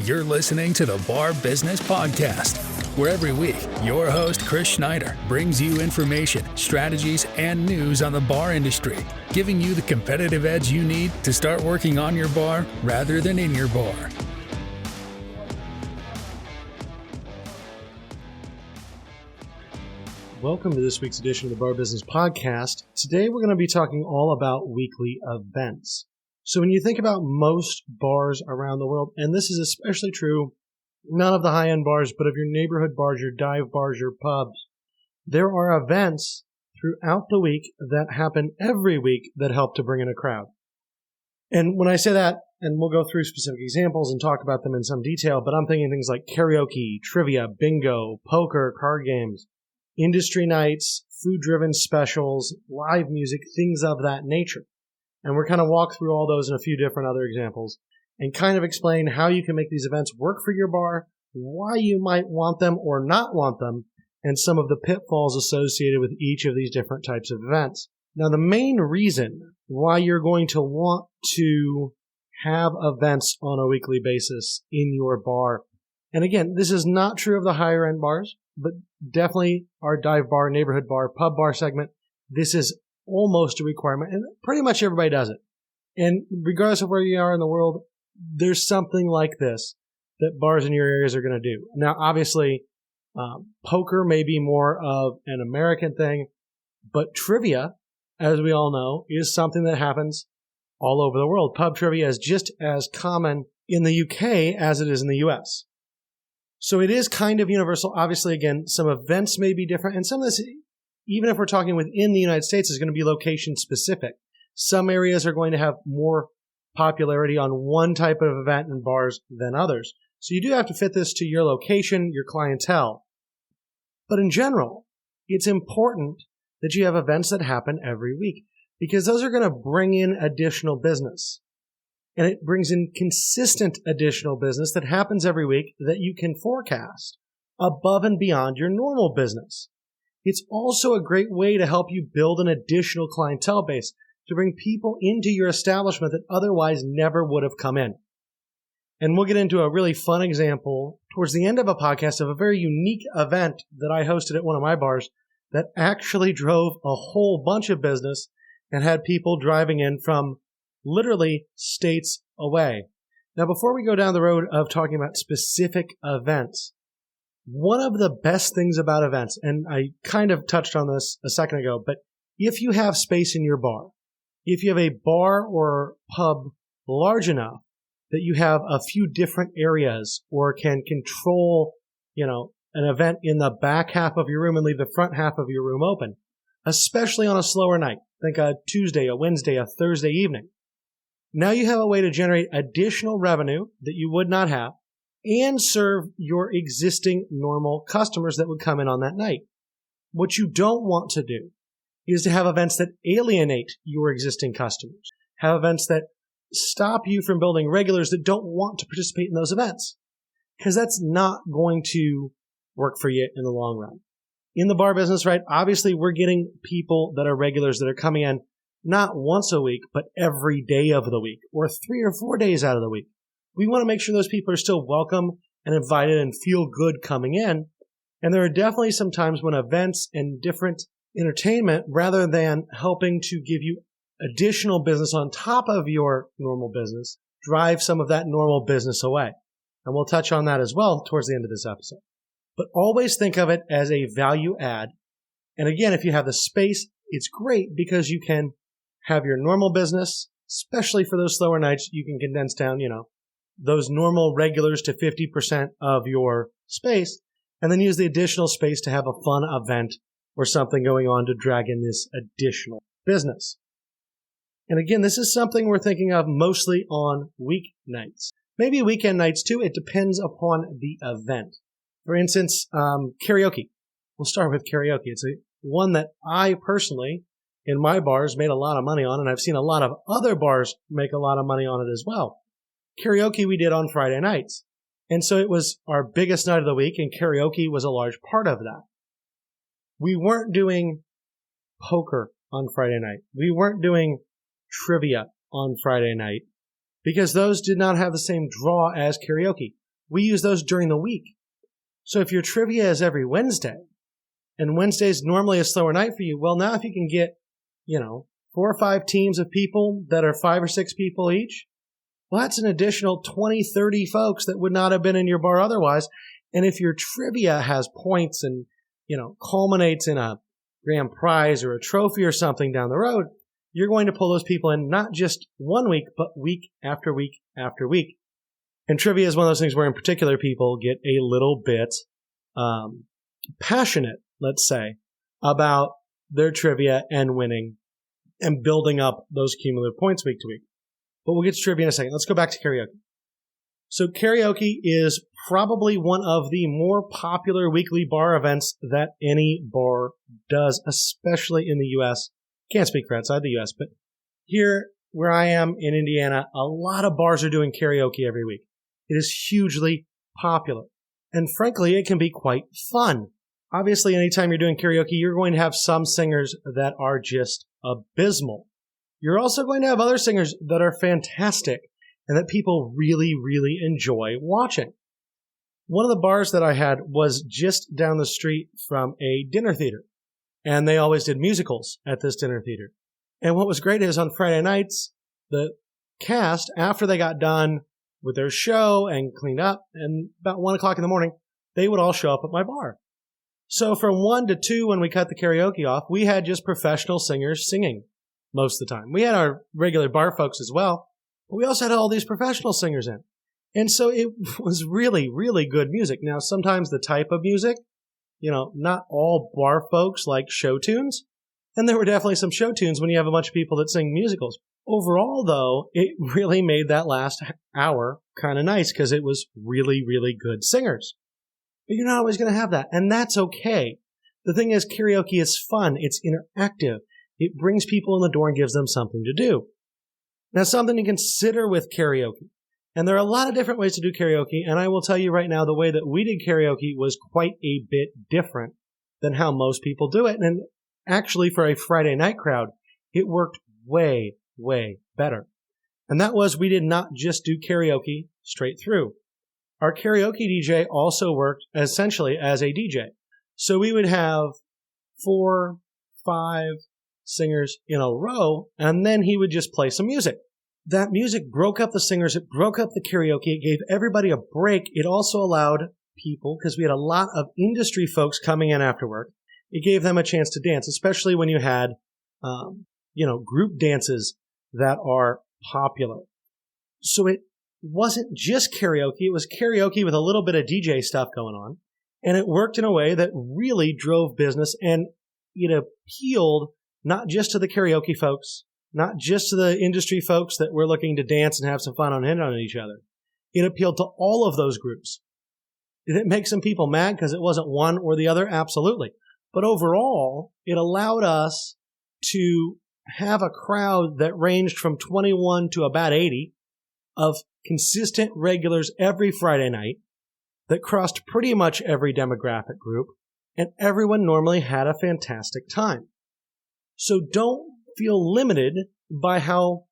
You're listening to the Bar Business Podcast, where every week your host, Chris Schneider, brings you information, strategies, and news on the bar industry, giving you the competitive edge you need to start working on your bar rather than in your bar. Welcome to this week's edition of the Bar Business Podcast. Today we're going to be talking all about weekly events. So when you think about most bars around the world, and this is especially true, none of the high-end bars, but of your neighborhood bars, your dive bars, your pubs, there are events throughout the week that happen every week that help to bring in a crowd. And when I say that, and we'll go through specific examples and talk about them in some detail, but I'm thinking things like karaoke, trivia, bingo, poker, card games, industry nights, food-driven specials, live music, things of that nature. And we're kind of walk through all those and a few different other examples and kind of explain how you can make these events work for your bar, why you might want them or not want them, and some of the pitfalls associated with each of these different types of events. Now, the main reason why you're going to want to have events on a weekly basis in your bar, and again, this is not true of the higher end bars, but definitely our dive bar, neighborhood bar, pub bar segment, this is almost a requirement, and pretty much everybody does it. And regardless of where you are in the world, there's something like this that bars in your areas are going to do. Now, obviously, poker may be more of an American thing, but trivia, as we all know, is something that happens all over the world. Pub trivia is just as common in the UK as it is in the US. So it is kind of universal. Obviously, again, some events may be different, and some of this, even if we're talking within the United States, is going to be location specific. Some areas are going to have more popularity on one type of event in bars than others. So you do have to fit this to your location, your clientele. But in general, it's important that you have events that happen every week because those are going to bring in additional business. And it brings in consistent additional business that happens every week that you can forecast above and beyond your normal business. It's also a great way to help you build an additional clientele base to bring people into your establishment that otherwise never would have come in. And we'll get into a really fun example towards the end of a podcast of a very unique event that I hosted at one of my bars that actually drove a whole bunch of business and had people driving in from literally states away. Now, before we go down the road of talking about specific events, one of the best things about events, and I kind of touched on this a second ago, but if you have space in your bar, if you have a bar or pub large enough that you have a few different areas or can control, an event in the back half of your room and leave the front half of your room open, especially on a slower night, think a Tuesday, a Wednesday, a Thursday evening. Now you have a way to generate additional revenue that you would not have and serve your existing normal customers that would come in on that night. What you don't want to do is to have events that alienate your existing customers, have events that stop you from building regulars that don't want to participate in those events, because that's not going to work for you in the long run. In the bar business, right, obviously we're getting people that are regulars that are coming in not once a week, but every day of the week or 3 or 4 days out of the week. We want to make sure those people are still welcome and invited and feel good coming in. And there are definitely some times when events and different entertainment, rather than helping to give you additional business on top of your normal business, drive some of that normal business away. And we'll touch on that as well towards the end of this episode. But always think of it as a value add. And again, if you have the space, it's great because you can have your normal business, especially for those slower nights, you can condense down, those normal regulars to 50% of your space, and then use the additional space to have a fun event or something going on to drag in this additional business. And again, this is something we're thinking of mostly on weeknights. Maybe weekend nights too. It depends upon the event. For instance, karaoke. We'll start with karaoke. It's one that I personally, in my bars, made a lot of money on, and I've seen a lot of other bars make a lot of money on it as well. Karaoke we did on Friday nights. And so it was our biggest night of the week, and karaoke was a large part of that. We weren't doing poker on Friday night. We weren't doing trivia on Friday night because those did not have the same draw as karaoke. we use those during the week. So if your trivia is every Wednesday, and Wednesday is normally a slower night for you, well, now if you can get, 4 or 5 teams of people that are 5 or 6 people each, well, that's an additional 20, 30 folks that would not have been in your bar otherwise. And if your trivia has points and, culminates in a grand prize or a trophy or something down the road, you're going to pull those people in not just one week, but week after week after week. And trivia is one of those things where in particular people get a little bit passionate, let's say, about their trivia and winning and building up those cumulative points week to week. But we'll get to trivia in a second. Let's go back to karaoke. So karaoke is probably one of the more popular weekly bar events that any bar does, especially in the U.S. Can't speak for outside the U.S., but here where I am in Indiana, a lot of bars are doing karaoke every week. It is hugely popular. And frankly, it can be quite fun. Obviously, anytime you're doing karaoke, you're going to have some singers that are just abysmal. You're also going to have other singers that are fantastic and that people really, really enjoy watching. One of the bars that I had was just down the street from a dinner theater, and they always did musicals at this dinner theater. And what was great is on Friday nights, the cast, after they got done with their show and cleaned up, and about 1 o'clock in the morning, they would all show up at my bar. So from 1 to 2, when we cut the karaoke off, we had just professional singers singing most of the time. We had our regular bar folks as well, but we also had all these professional singers in. And so it was really, really good music. Now, sometimes the type of music, not all bar folks like show tunes, and there were definitely some show tunes when you have a bunch of people that sing musicals. Overall, though, it really made that last hour kind of nice because it was really, really good singers. But you're not always going to have that, and that's okay. The thing is, karaoke is fun. It's interactive. It brings people in the door and gives them something to do. Now, something to consider with karaoke. And there are a lot of different ways to do karaoke, and I will tell you right now, the way that we did karaoke was quite a bit different than how most people do it. And actually, for a Friday night crowd, it worked way, way better. And that was we did not just do karaoke straight through. Our karaoke DJ also worked essentially as a DJ. So we would have 4, 5 singers in a row, and then he would just play some music. That music broke up the singers. It broke up the karaoke. It gave everybody a break. It also allowed people, because we had a lot of industry folks coming in after work, it gave them a chance to dance, especially when you had, group dances that are popular. So it wasn't just karaoke. It was karaoke with a little bit of DJ stuff going on. And it worked in a way that really drove business, and it appealed not just to the karaoke folks, not just to the industry folks that were looking to dance and have some fun on each other. It appealed to all of those groups. Did it make some people mad because it wasn't one or the other? Absolutely. But overall, it allowed us to have a crowd that ranged from 21 to about 80 of consistent regulars every Friday night that crossed pretty much every demographic group, and everyone normally had a fantastic time. So don't feel limited by how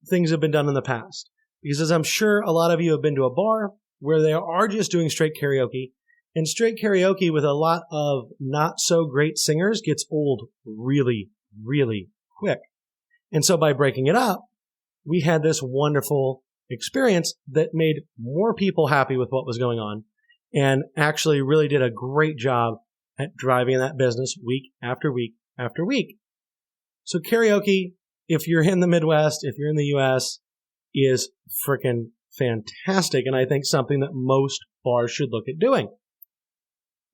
things have been done in the past. Because as I'm sure a lot of you have been to a bar where they are just doing straight karaoke, and straight karaoke with a lot of not so great singers gets old really, really quick. And so by breaking it up, we had this wonderful experience that made more people happy with what was going on and actually really did a great job at driving that business week after week after week. So karaoke, if you're in the Midwest, if you're in the U.S., is freaking fantastic, and I think something that most bars should look at doing.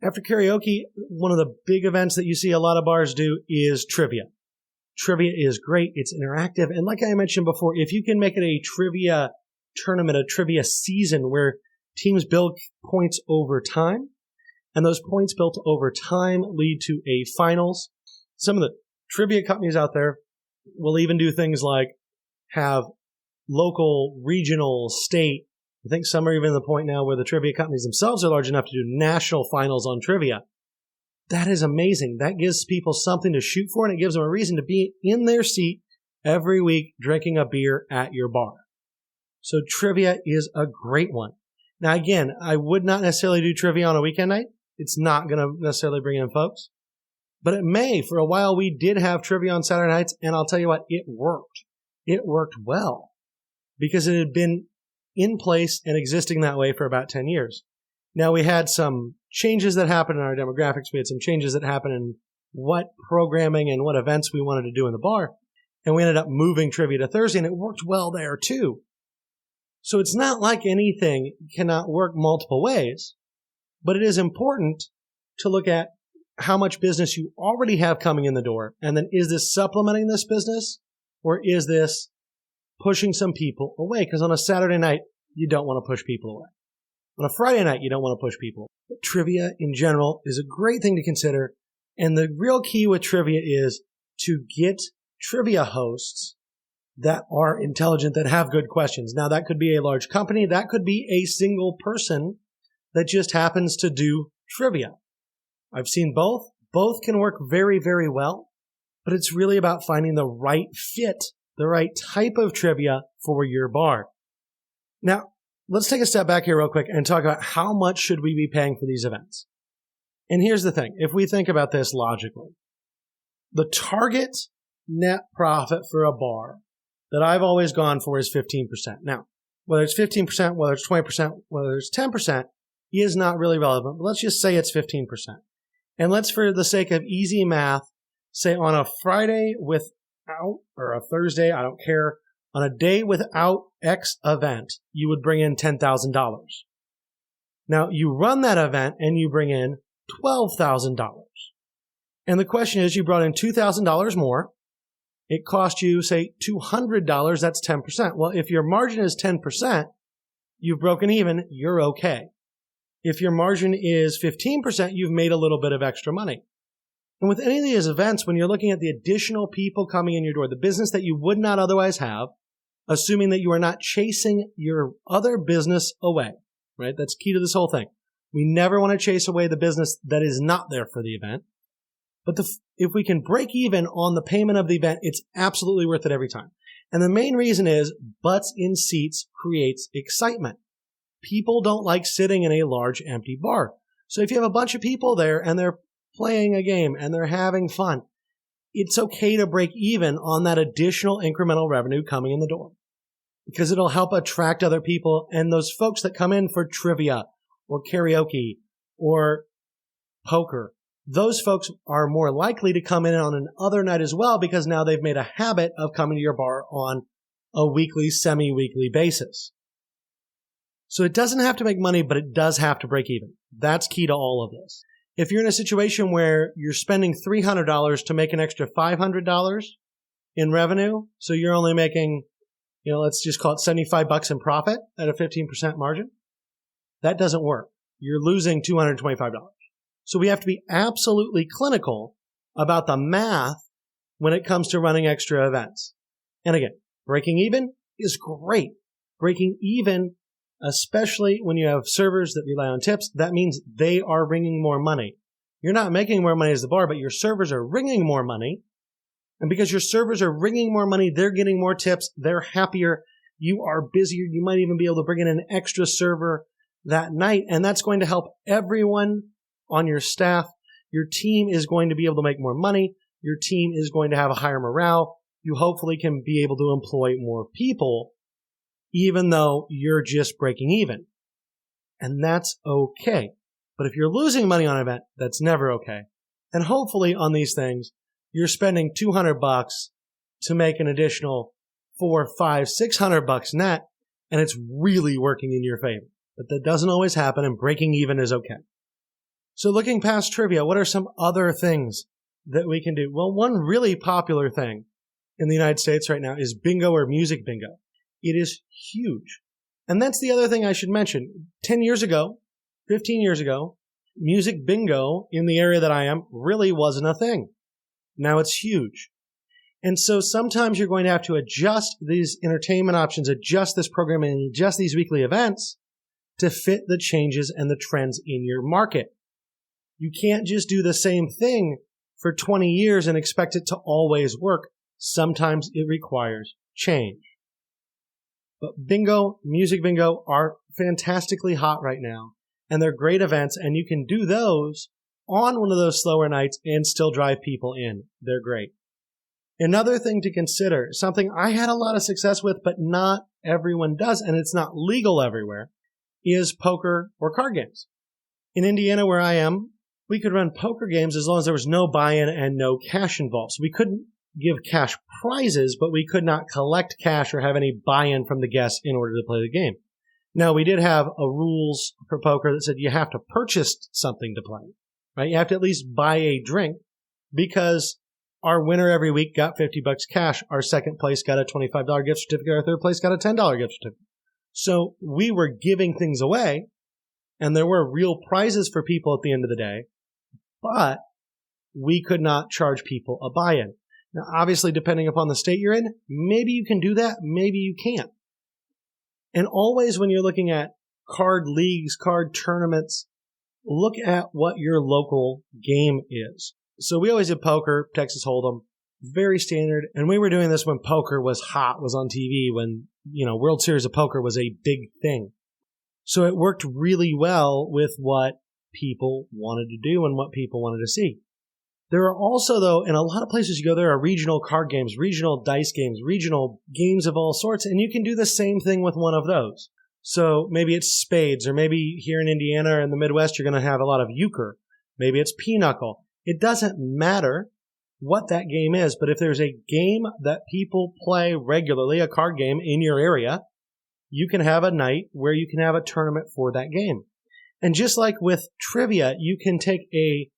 After karaoke, one of the big events that you see a lot of bars do is trivia. Trivia is great. It's interactive. And like I mentioned before, if you can make it a trivia tournament, a trivia season where teams build points over time, and those points built over time lead to a finals. Some of the trivia companies out there will even do things like have local, regional, state. I think some are even at the point now where the trivia companies themselves are large enough to do national finals on trivia. That is amazing. That gives people something to shoot for, and it gives them a reason to be in their seat every week drinking a beer at your bar. So trivia is a great one. Now, again, I would not necessarily do trivia on a weekend night. It's not going to necessarily bring in folks. But it may. For a while, we did have trivia on Saturday nights, and I'll tell you what, it worked. It worked well because it had been in place and existing that way for about 10 years. Now, we had some changes that happened in our demographics. We had some changes that happened in what programming and what events we wanted to do in the bar. And we ended up moving trivia to Thursday, and it worked well there too. So it's not like anything cannot work multiple ways, but it is important to look at how much business you already have coming in the door. And then is this supplementing this business, or is this pushing some people away? Because on a Saturday night, you don't want to push people away. On a Friday night, you don't want to push people. But trivia in general is a great thing to consider. And the real key with trivia is to get trivia hosts that are intelligent, that have good questions. Now, that could be a large company. That could be a single person that just happens to do trivia. I've seen both. Both can work very, very well. But it's really about finding the right fit, the right type of trivia for your bar. Now, let's take a step back here real quick and talk about how much should we be paying for these events. And here's the thing. If we think about this logically, the target net profit for a bar that I've always gone for is 15%. Now, whether it's 15%, whether it's 20%, whether it's 10% is not really relevant. But let's just say it's 15%. And let's, for the sake of easy math, say on a Friday without, or a Thursday, I don't care, on a day without X event, you would bring in $10,000. Now, you run that event and you bring in $12,000. And the question is, you brought in $2,000 more. It cost you, say, $200. That's 10%. Well, if your margin is 10%, you've broken even, you're okay. If your margin is 15%, you've made a little bit of extra money. And with any of these events, when you're looking at the additional people coming in your door, the business that you would not otherwise have, assuming that you are not chasing your other business away, right? That's key to this whole thing. We never want to chase away the business that is not there for the event. But if we can break even on the payment of the event, it's absolutely worth it every time. And the main reason is butts in seats creates excitement. People don't like sitting in a large empty bar. So if you have a bunch of people there and they're playing a game and they're having fun, it's okay to break even on that additional incremental revenue coming in the door, because it'll help attract other people. And those folks that come in for trivia or karaoke or poker, those folks are more likely to come in on an other night as well, because now they've made a habit of coming to your bar on a weekly, semi-weekly basis. So it doesn't have to make money, but it does have to break even. That's key to all of this. If you're in a situation where you're spending $300 to make an extra $500 in revenue, so you're only making, let's just call it $75 in profit at a 15% margin, that doesn't work. You're losing $225. So we have to be absolutely clinical about the math when it comes to running extra events. And again, breaking even is great. Breaking even, especially when you have servers that rely on tips, that means they are wringing more money. You're not making more money as the bar, but your servers are wringing more money. And because your servers are wringing more money, they're getting more tips. They're happier. You are busier. You might even be able to bring in an extra server that night. And that's going to help everyone on your staff. Your team is going to be able to make more money. Your team is going to have a higher morale. You hopefully can be able to employ more people, even though you're just breaking even. And that's okay. But if you're losing money on an event, that's never okay. And hopefully on these things, you're spending $200 to make an additional $400, $500, $600 net, and it's really working in your favor. But that doesn't always happen, and breaking even is okay. So looking past trivia, what are some other things that we can do? Well, one really popular thing in the United States right now is bingo or music bingo. It is huge. And that's the other thing I should mention. 10 years ago, 15 years ago, music bingo in the area that I am really wasn't a thing. Now it's huge. And so sometimes you're going to have to adjust these entertainment options, adjust this programming, adjust these weekly events to fit the changes and the trends in your market. You can't just do the same thing for 20 years and expect it to always work. Sometimes it requires change. But bingo, music bingo are fantastically hot right now. And they're great events, and you can do those on one of those slower nights and still drive people in. They're great. Another thing to consider, something I had a lot of success with, but not everyone does, and it's not legal everywhere, is poker or card games. In Indiana, where I am, we could run poker games as long as there was no buy-in and no cash involved. So we couldn't give cash prizes, but we could not collect cash or have any buy-in from the guests in order to play the game. Now, we did have a rules for poker that said you have to purchase something to play, right? You have to at least buy a drink, because our winner every week got $50 cash. Our second place got a $25 gift certificate. Our third place got a $10 gift certificate. So we were giving things away, and there were real prizes for people at the end of the day, but we could not charge people a buy-in. Now, obviously, depending upon the state you're in, maybe you can do that, maybe you can't. And always when you're looking at card leagues, card tournaments, look at what your local game is. So we always did poker, Texas Hold'em, very standard. And we were doing this when poker was hot, was on TV, when, World Series of Poker was a big thing. So it worked really well with what people wanted to do and what people wanted to see. There are also, though, in a lot of places you go, there are regional card games, regional dice games, regional games of all sorts, and you can do the same thing with one of those. So maybe it's spades, or maybe here in Indiana or in the Midwest, you're going to have a lot of euchre. Maybe it's pinochle. It doesn't matter what that game is, but if there's a game that people play regularly, a card game in your area, you can have a night where you can have a tournament for that game. And just like with trivia, you can take a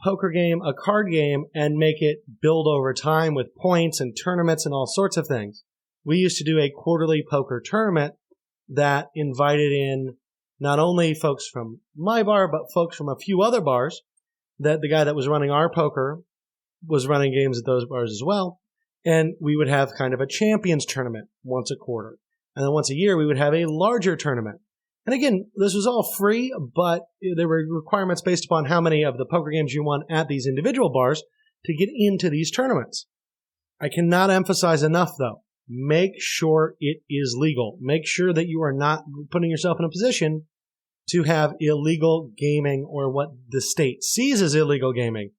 poker game, a card game, and make it build over time with points and tournaments and all sorts of things. We used to do a quarterly poker tournament that invited in not only folks from my bar, but folks from a few other bars. That the guy that was running our poker was running games at those bars as well. And we would have kind of a champions tournament once a quarter. And then once a year, we would have a larger tournament. And again, this was all free, but there were requirements based upon how many of the poker games you won at these individual bars to get into these tournaments. I cannot emphasize enough, though, make sure it is legal. Make sure that you are not putting yourself in a position to have illegal gaming or what the state sees as illegal gaming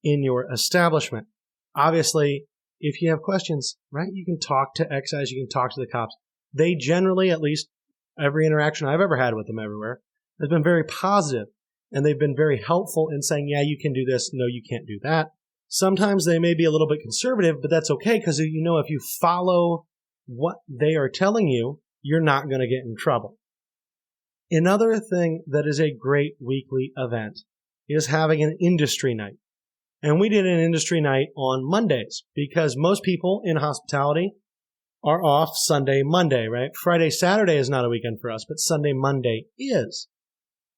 in your establishment. Obviously, if you have questions, right, you can talk to excise, you can talk to the cops. They generally, at least every interaction I've ever had with them everywhere, has been very positive, and they've been very helpful in saying, yeah, you can do this, no, you can't do that. Sometimes they may be a little bit conservative, but that's okay, because if you follow what they are telling you, you're not going to get in trouble. Another thing that is a great weekly event is having an industry night. And we did an industry night on Mondays, because most people in hospitality are off Sunday, Monday, right? Friday, Saturday is not a weekend for us, but Sunday, Monday is.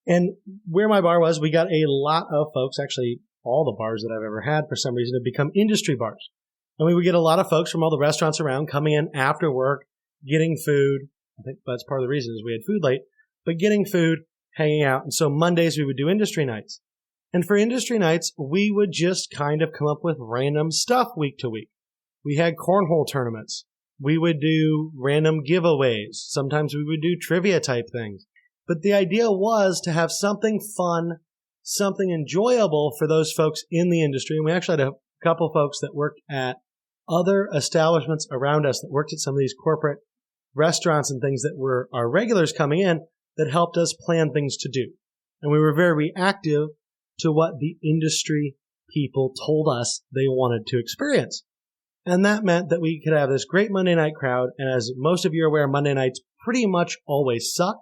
And where my bar was, we got a lot of folks, actually all the bars that I've ever had for some reason have become industry bars. And we would get a lot of folks from all the restaurants around coming in after work, getting food. I think that's part of the reason is we had food late, but getting food, hanging out. And so Mondays we would do industry nights. And for industry nights, we would just kind of come up with random stuff week to week. We had cornhole tournaments. We would do random giveaways. Sometimes we would do trivia type things. But the idea was to have something fun, something enjoyable for those folks in the industry. And we actually had a couple folks that worked at other establishments around us that worked at some of these corporate restaurants and things that were our regulars coming in that helped us plan things to do. And we were very reactive to what the industry people told us they wanted to experience. And that meant that we could have this great Monday night crowd. And as most of you are aware, Monday nights pretty much always suck.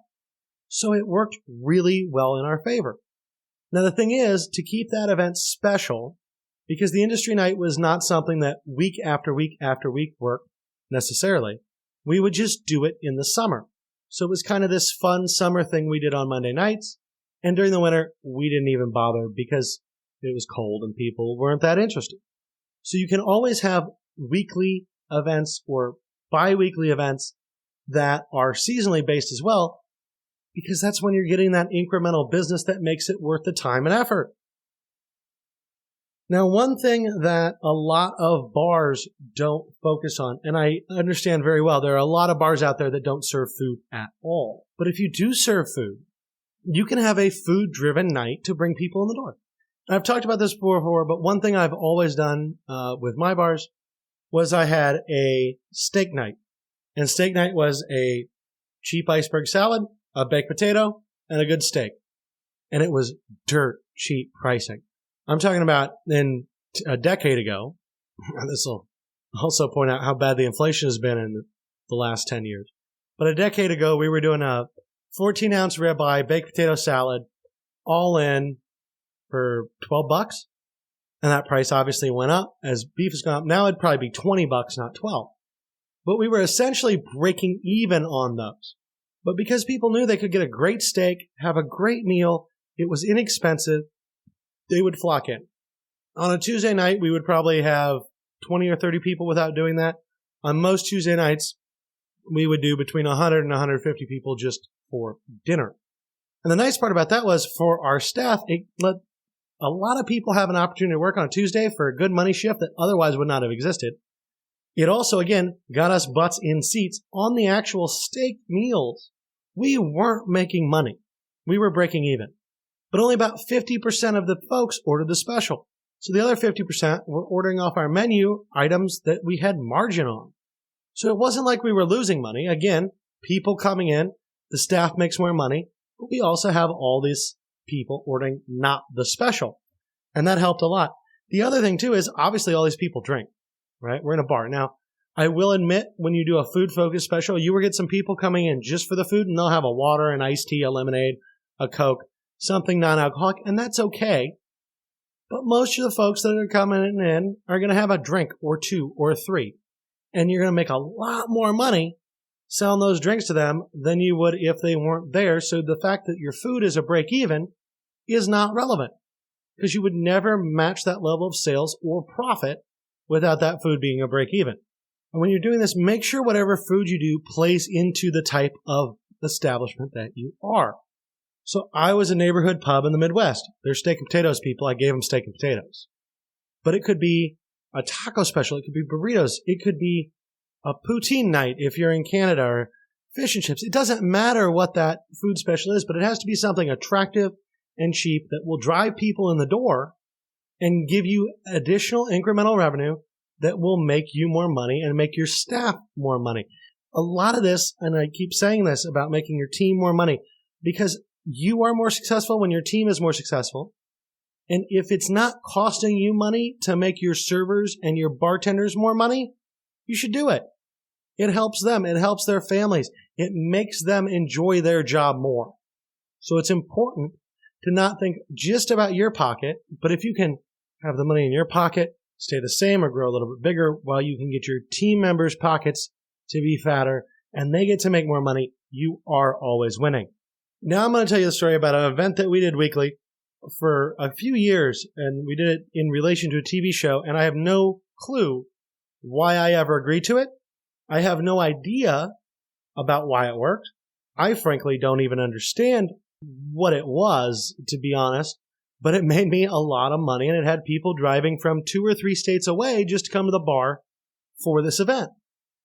So it worked really well in our favor. Now, the thing is to keep that event special, because the industry night was not something that week after week after week worked necessarily. We would just do it in the summer. So it was kind of this fun summer thing we did on Monday nights. And during the winter, we didn't even bother because it was cold and people weren't that interested. So you can always have weekly events or bi-weekly events that are seasonally based as well, because that's when you're getting that incremental business that makes it worth the time and effort. Now, one thing that a lot of bars don't focus on, and I understand very well, there are a lot of bars out there that don't serve food at all. But if you do serve food, you can have a food-driven night to bring people in the door. And I've talked about this before, but one thing I've always done with my bars was I had a steak night. And steak night was a cheap iceberg salad, a baked potato, and a good steak. And it was dirt cheap pricing. I'm talking about in a decade ago. This will also point out how bad the inflation has been in the last 10 years. But a decade ago, we were doing a 14-ounce ribeye, baked potato salad, all in for $12. And that price obviously went up as beef has gone up. Now it'd probably be $20, not $12. But we were essentially breaking even on those. But because people knew they could get a great steak, have a great meal, it was inexpensive, they would flock in. On a Tuesday night, we would probably have 20 or 30 people without doing that. On most Tuesday nights, we would do between 100 and 150 people just for dinner. And the nice part about that was for our staff, it let a lot of people have an opportunity to work on a Tuesday for a good money shift that otherwise would not have existed. It also, again, got us butts in seats on the actual steak meals. We weren't making money. We were breaking even. But only about 50% of the folks ordered the special. So the other 50% were ordering off our menu items that we had margin on. So it wasn't like we were losing money. Again, people coming in, the staff makes more money, but we also have all these people ordering not the special. And that helped a lot. The other thing too is obviously all these people drink, right? We're in a bar. Now, I will admit when you do a food-focused special, you will get some people coming in just for the food and they'll have a water, an iced tea, a lemonade, a Coke, something non-alcoholic, and that's okay. But most of the folks that are coming in are going to have a drink or two or three. And you're going to make a lot more money selling those drinks to them than you would if they weren't there. So the fact that your food is a break even is not relevant because you would never match that level of sales or profit without that food being a break even. And when you're doing this, make sure whatever food you do plays into the type of establishment that you are. So I was a neighborhood pub in the Midwest. They're steak and potatoes people. I gave them steak and potatoes. But it could be a taco special. It could be burritos. It could be a poutine night if you're in Canada, or fish and chips. It doesn't matter what that food special is, but it has to be something attractive and cheap that will drive people in the door and give you additional incremental revenue that will make you more money and make your staff more money. A lot of this, and I keep saying this about making your team more money, because you are more successful when your team is more successful. And if it's not costing you money to make your servers and your bartenders more money, you should do it. It helps them. It helps their families. It makes them enjoy their job more. So it's important to not think just about your pocket, but if you can have the money in your pocket stay the same or grow a little bit bigger while you can get your team members' pockets to be fatter and they get to make more money, you are always winning. Now I'm going to tell you the story about an event that we did weekly for a few years, and we did it in relation to a TV show, and I have no clue why I ever agreed to it. I have no idea about why it worked. I frankly don't even understand what it was, to be honest, but it made me a lot of money, and it had people driving from 2 or 3 states away just to come to the bar for this event.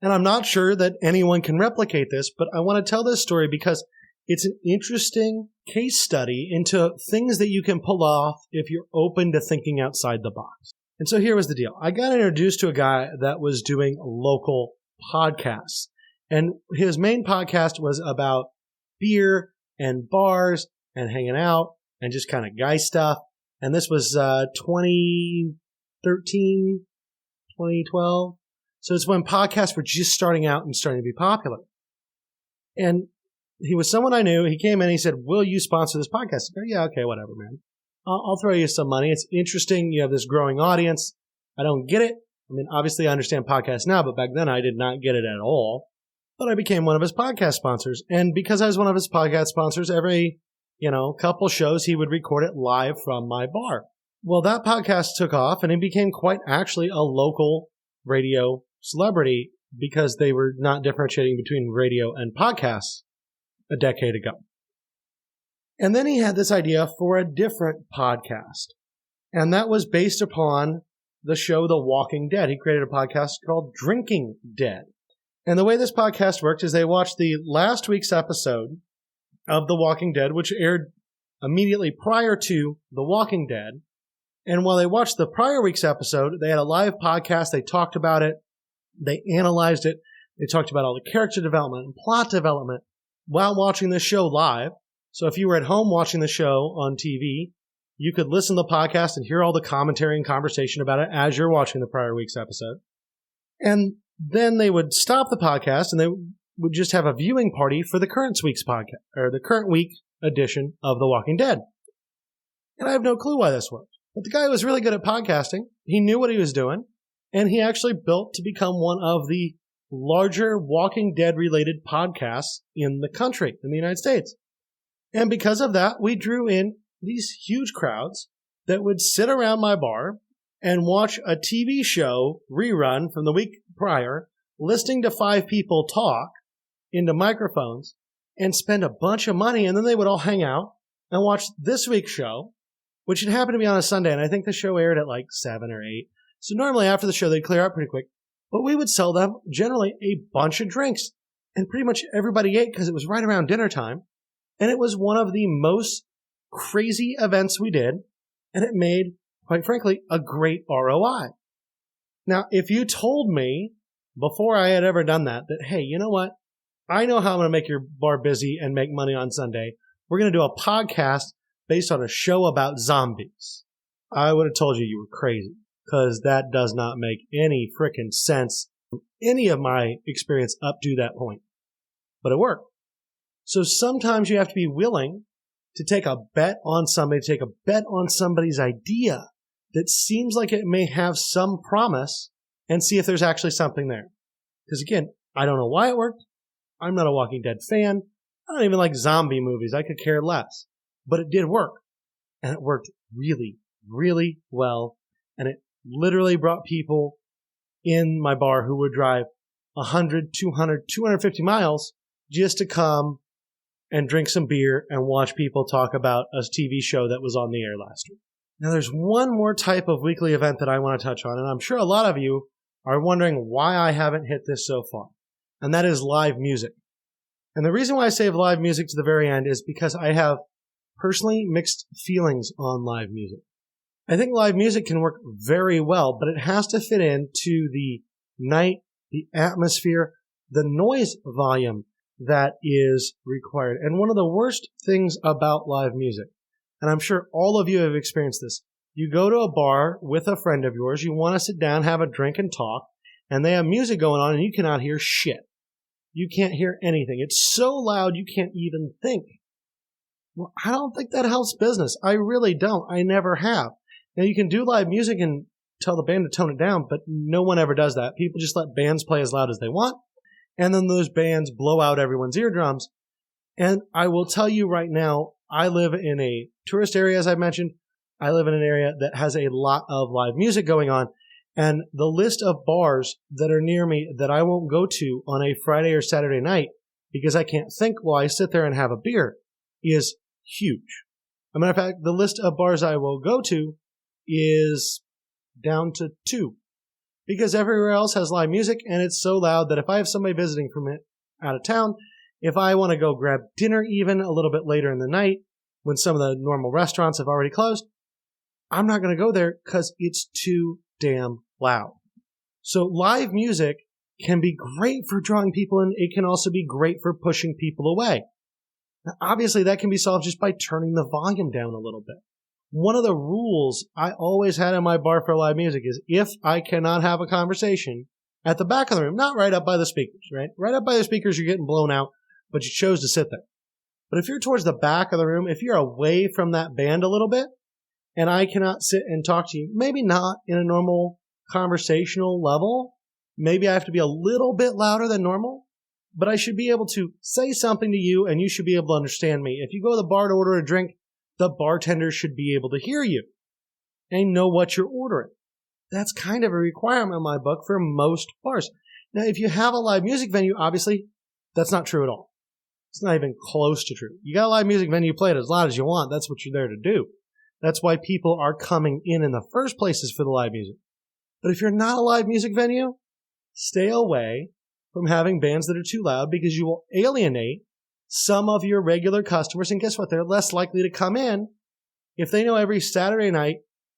And I'm not sure that anyone can replicate this, but I want to tell this story because it's an interesting case study into things that you can pull off if you're open to thinking outside the box. And so here was the deal. I got introduced to a guy that was doing local podcasts. And his main podcast was about beer and bars and hanging out and just kind of guy stuff. And this was 2013, 2012. So it's when podcasts were just starting out and starting to be popular. And he was someone I knew. He came in and he said, "Will you sponsor this podcast?" I go, "Yeah, okay, whatever, man. I'll throw you some money. It's interesting. You have this growing audience. I don't get it. I mean, obviously I understand podcasts now, but back then I did not get it at all. But I became one of his podcast sponsors. And because I was one of his podcast sponsors, every, couple shows he would record it live from my bar. Well, that podcast took off and it became quite actually a local radio celebrity because they were not differentiating between radio and podcasts a decade ago. And then he had this idea for a different podcast. And that was based upon the show The Walking Dead. He created a podcast called Drinking Dead. And the way this podcast worked is they watched the last week's episode of The Walking Dead, which aired immediately prior to The Walking Dead. And while they watched the prior week's episode, they had a live podcast. They talked about it. They analyzed it. They talked about all the character development and plot development while watching the show live. So if you were at home watching the show on TV, you could listen to the podcast and hear all the commentary and conversation about it as you're watching the prior week's episode. And then they would stop the podcast and they would just have a viewing party for the current week's podcast, or the current week edition of The Walking Dead. And I have no clue why this worked. But the guy was really good at podcasting. He knew what he was doing. And he actually built to become one of the larger Walking Dead related podcasts in the country, in the United States. And because of that, we drew in these huge crowds that would sit around my bar and watch a TV show rerun from the week prior, listening to 5 people talk into microphones and spend a bunch of money. And then they would all hang out and watch this week's show, which had happened to be on a Sunday. And I think the show aired at like 7 or 8. So normally after the show, they'd clear out pretty quick. But we would sell them generally a bunch of drinks. And pretty much everybody ate because it was right around dinner time. And it was one of the most crazy events we did. And it made, quite frankly, a great ROI. Now, if you told me before I had ever done that, hey, you know what? I know how I'm going to make your bar busy and make money on Sunday. We're going to do a podcast based on a show about zombies. I would have told you were crazy, because that does not make any frickin' sense from any of my experience up to that point. But it worked. So sometimes you have to be willing to take a bet on somebody, to take a bet on somebody's idea that seems like it may have some promise, and see if there's actually something there. Because again, I don't know why it worked. I'm not a Walking Dead fan. I don't even like zombie movies. I could care less. But it did work. And it worked really, really well. And it literally brought people in my bar who would drive 100, 200, 250 miles just to come and drink some beer and watch people talk about a TV show that was on the air last week. Now, there's one more type of weekly event that I want to touch on, and I'm sure a lot of you are wondering why I haven't hit this so far, and that is live music. And the reason why I save live music to the very end is because I have personally mixed feelings on live music. I think live music can work very well, but it has to fit into the night, the atmosphere, the noise volume that is required. And one of the worst things about live music, and I'm sure all of you have experienced this, you go to a bar with a friend of yours, you want to sit down, have a drink and talk, and they have music going on and you cannot hear shit. You can't hear anything. It's so loud you can't even think. Well, I don't think that helps business. I really don't. I never have. Now, you can do live music and tell the band to tone it down, but no one ever does that. People just let bands play as loud as they want, and then those bands blow out everyone's eardrums. And I will tell you right now, I live in a tourist area, as I mentioned. I live in an area that has a lot of live music going on, and the list of bars that are near me that I won't go to on a Friday or Saturday night because I can't think while I sit there and have a beer is huge. As a matter of fact, the list of bars I will go to is down to 2 because everywhere else has live music, and it's so loud that if I have somebody visiting from it out of town, if I want to go grab dinner even a little bit later in the night when some of the normal restaurants have already closed, I'm not going to go there because it's too damn loud. So live music can be great for drawing people in. It can also be great for pushing people away. Now, obviously, that can be solved just by turning the volume down a little bit. One of the rules I always had in my bar for live music is if I cannot have a conversation at the back of the room, not right up by the speakers, right? Right up by the speakers, you're getting blown out, but you chose to sit there. But if you're towards the back of the room, if you're away from that band a little bit, and I cannot sit and talk to you, maybe not in a normal conversational level, maybe I have to be a little bit louder than normal, but I should be able to say something to you and you should be able to understand me. If you go to the bar to order a drink, the bartender should be able to hear you and know what you're ordering. That's kind of a requirement in my book for most bars. Now, if you have a live music venue, obviously, that's not true at all. It's not even close to true. You got a live music venue, play it as loud as you want. That's what you're there to do. That's why people are coming in the first place, is for the live music. But if you're not a live music venue, stay away from having bands that are too loud, because you will alienate some of your regular customers. And guess what? They're less likely to come in if they know every Saturday night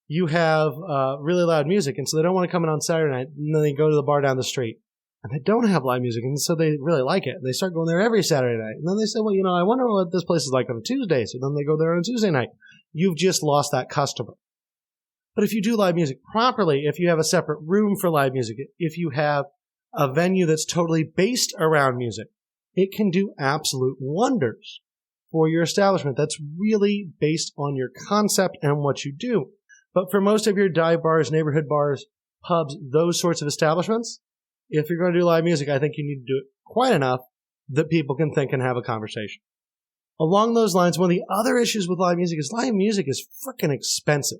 you have really loud music. And so they don't want to come in on Saturday night, and then they go to the bar down the street and they don't have live music. And so they really like it. And they start going there every Saturday night. And then they say, well, I wonder what this place is like on a Tuesday. So then they go there on Tuesday night. You've just lost that customer. But if you do live music properly, if you have a separate room for live music, if you have a venue that's totally based around music, it can do absolute wonders for your establishment. That's really based on your concept and what you do. But for most of your dive bars, neighborhood bars, pubs, those sorts of establishments, if you're going to do live music, I think you need to do it quite enough that people can think and have a conversation. Along those lines, one of the other issues with live music is freaking expensive,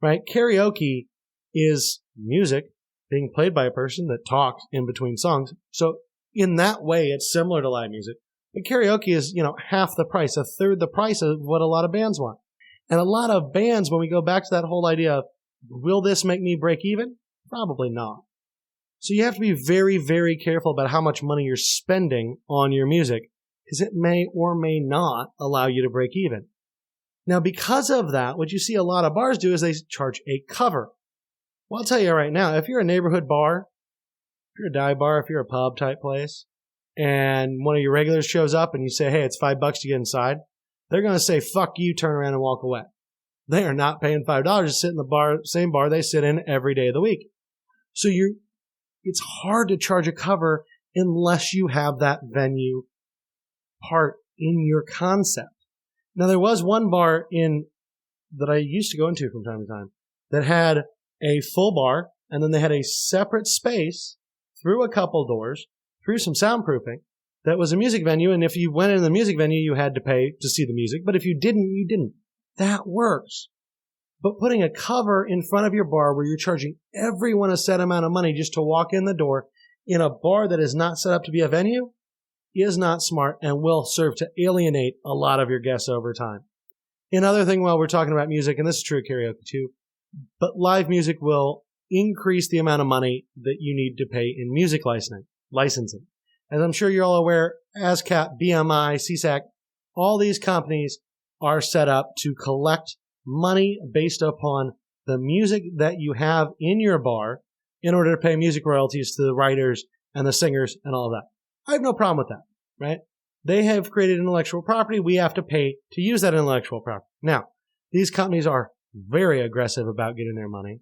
right? Karaoke is music being played by a person that talks in between songs. So in that way, it's similar to live music. But karaoke is, half the price, a third the price of what a lot of bands want. And a lot of bands, when we go back to that whole idea of, will this make me break even? Probably not. So you have to be very, very careful about how much money you're spending on your music, because it may or may not allow you to break even. Now, because of that, what you see a lot of bars do is they charge a cover. Well, I'll tell you right now, if you're a neighborhood bar, if you're a dive bar, if you're a pub type place, and one of your regulars shows up and you say, hey, it's $5 to get inside, they're going to say, fuck you, turn around and walk away. They are not paying $5 to sit in the same bar they sit in every day of the week. So it's hard to charge a cover unless you have that venue part in your concept. Now, there was one bar that I used to go into from time to time that had a full bar, and then they had a separate space through a couple doors, through some soundproofing, that was a music venue. And if you went in the music venue, you had to pay to see the music. But if you didn't, you didn't. That works. But putting a cover in front of your bar where you're charging everyone a set amount of money just to walk in the door in a bar that is not set up to be a venue is not smart and will serve to alienate a lot of your guests over time. Another thing, while we're talking about music, and this is true of karaoke too, but live music will increase the amount of money that you need to pay in music licensing. As I'm sure you're all aware, ASCAP, BMI, CSAC, all these companies are set up to collect money based upon the music that you have in your bar in order to pay music royalties to the writers and the singers and all of that. I have no problem with that, right? They have created intellectual property. We have to pay to use that intellectual property. Now, these companies are very aggressive about getting their money,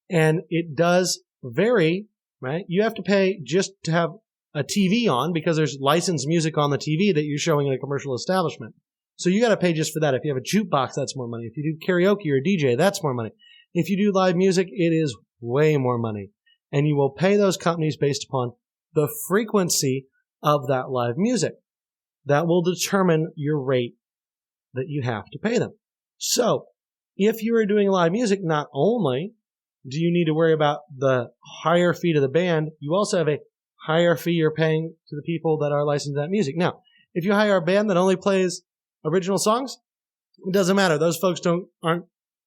and it does vary, right? You have to pay just to have a TV on because there's licensed music on the TV that you're showing in a commercial establishment. So you got to pay just for that. If you have a jukebox, that's more money. If you do karaoke or DJ, that's more money. If you do live music, it is way more money. And you will pay those companies based upon the frequency of that live music. That will determine your rate that you have to pay them. So if you are doing live music, not only do you need to worry about the higher fee to the band, you also have a higher fee you're paying to the people that are licensed to that music. Now, if you hire a band that only plays original songs, it doesn't matter. Those folks aren't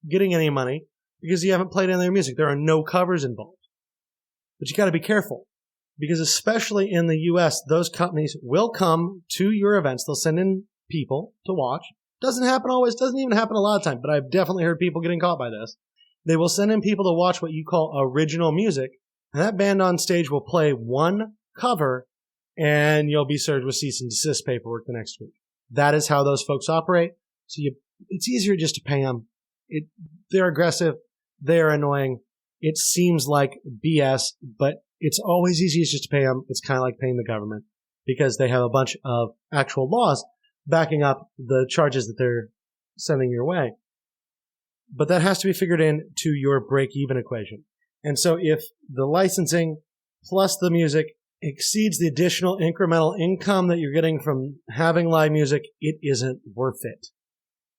getting any money because you haven't played any of their music. There are no covers involved. But you got to be careful, because especially in the U.S., those companies will come to your events. They'll send in people to watch. Doesn't happen always. Doesn't even happen a lot of time. But I've definitely heard people getting caught by this. They will send in people to watch what you call original music, and that band on stage will play one cover, and you'll be served with cease and desist paperwork the next week. That is how those folks operate. So it's easier just to pay them. They're aggressive. They're annoying. It seems like BS, but it's always easiest just to pay them. It's kind of like paying the government because they have a bunch of actual laws backing up the charges that they're sending your way. But that has to be figured into your break-even equation. And so if the licensing plus the music exceeds the additional incremental income that you're getting from having live music, it isn't worth it.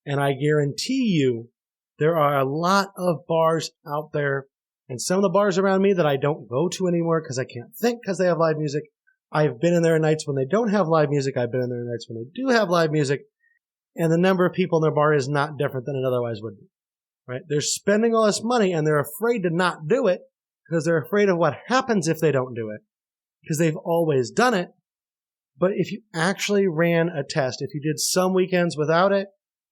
And I guarantee you there are a lot of bars out there, and some of the bars around me that I don't go to anymore because I can't think because they have live music. I've been in there nights when they don't have live music. I've been in there nights when they do have live music. And the number of people in their bar is not different than it otherwise would be. right? They're spending all this money and they're afraid to not do it because they're afraid of what happens if they don't do it because they've always done it. But if you actually ran a test, if you did some weekends without it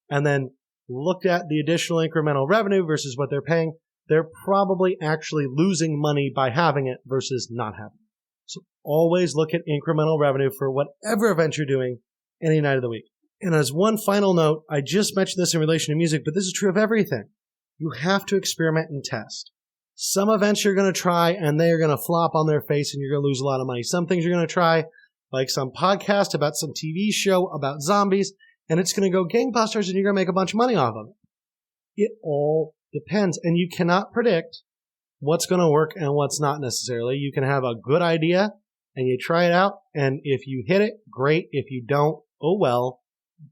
and then looked at the additional incremental revenue versus what they're paying, they're probably actually losing money by having it versus not having it. So always look at incremental revenue for whatever event you're doing any night of the week. And as one final note, I just mentioned this in relation to music, but this is true of everything. You have to experiment and test. Some events you're going to try and they are going to flop on their face and you're going to lose a lot of money. Some things you're going to try, like some podcast about some TV show about zombies, and it's going to go gangbusters and you're going to make a bunch of money off of it. It all depends, and you cannot predict what's going to work and what's not necessarily. You can have a good idea and you try it out, and if you hit it, great. If you don't, oh well,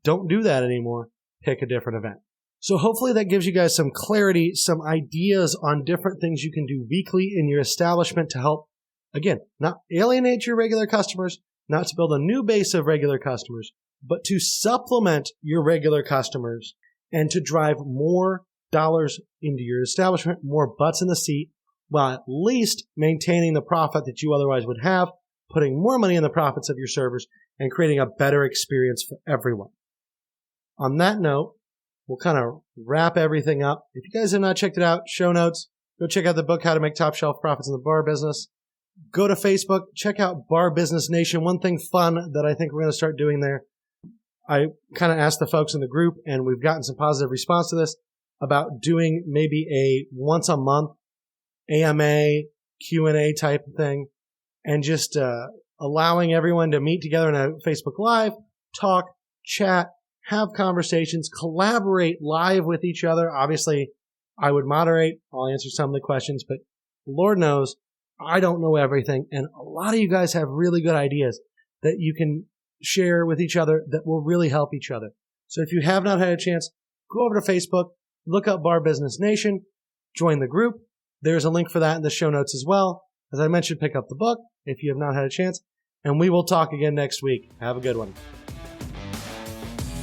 don't do that anymore. Pick a different event. So hopefully that gives you guys some clarity, some ideas on different things you can do weekly in your establishment to help, again, not alienate your regular customers, not to build a new base of regular customers, but to supplement your regular customers and to drive more dollars into your establishment, more butts in the seat, while at least maintaining the profit that you otherwise would have, putting more money in the profits of your servers, and creating a better experience for everyone. On that note, we'll kind of wrap everything up. If you guys have not checked it out, show notes, go check out the book, How to Make Top Shelf Profits in the Bar Business. Go to Facebook, check out Bar Business Nation. One thing fun that I think we're going to start doing there, I kind of asked the folks in the group, and we've gotten some positive response to this, about doing maybe a once a month AMA, Q&A type of thing, and just allowing everyone to meet together in a Facebook Live, talk, chat, have conversations, collaborate live with each other. Obviously, I would moderate. I'll answer some of the questions, but Lord knows I don't know everything. And a lot of you guys have really good ideas that you can share with each other that will really help each other. So if you have not had a chance, go over to Facebook, look up Bar Business Nation, join the group. There's a link for that in the show notes as well. As I mentioned, pick up the book if you have not had a chance. And we will talk again next week. Have a good one.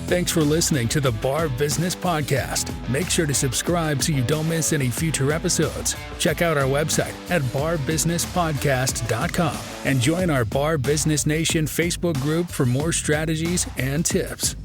Thanks for listening to the Bar Business Podcast. Make sure to subscribe so you don't miss any future episodes. Check out our website at barbusinesspodcast.com and join our Bar Business Nation Facebook group for more strategies and tips.